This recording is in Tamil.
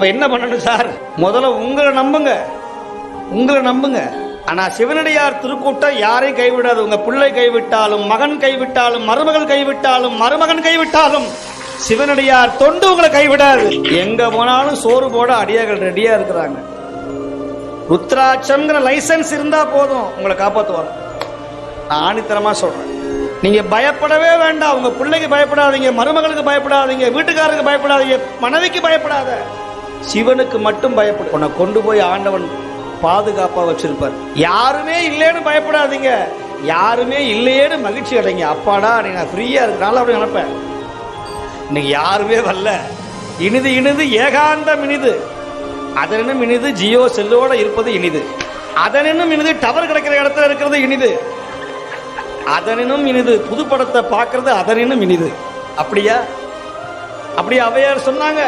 அப்ப என்ன பண்ணணும் சார்? முதல்ல உங்களை நம்புங்க. ஆனா சிவனடியார் திருக்கூட்டம் யாரையும் கைவிடாது. உங்க பிள்ளை கைவிட்டாலும், மகன் கைவிட்டாலும், மருமகள் கைவிட்டாலும், மருமகன் கைவிட்டாலும் சிவனடியார் தொண்டு உங்களை கைவிடாது. எங்க போனாலும் சோறு போட அடியார்கள் ரெடியா இருக்கிறாங்க. ருத்ராட்சம்ங்கிற லைசன்ஸ் இருந்தா போதும், உங்களை காப்பாற்றுவாங்க. நான் ஆணித்தரமா சொல்றேன். நீங்க பயப்படவே வேண்டாம். உங்க பிள்ளைக்கு பயப்படாதீங்க, மருமகளுக்கு பயப்படாதீங்க, வீட்டுக்காரருக்கு பயப்படாதீங்க, மனைவிக்கு பயப்படாத, சிவனுக்கு மட்டும் பயப்படும். உன்னை கொண்டு போய் ஆண்டவன் பாதுகாப்பா வச்சிருப்பார். யாருமே இல்லைன்னு பயப்படாதீங்க, யாருமே இல்லையேன்னு மகிழ்ச்சி அடைங்க. அப்பாடா நான் ஃப்ரீயா இருக்கனால அப்படி நினைப்பேன். இன்னைக்கு யாருமே வரல, இனிது ஏகாந்தம் இனிது, அதனும் இனிது ஜியோ செல்லோட இருப்பது இனிது, அதனும் இனிது டவர் கிடைக்கிற இடத்துல இருக்கிறது இனிது, அதனும் இனிது புது படத்தை பார்க்கறது அதனும் இனிது. அப்படியா அவையார் சொன்னாங்க.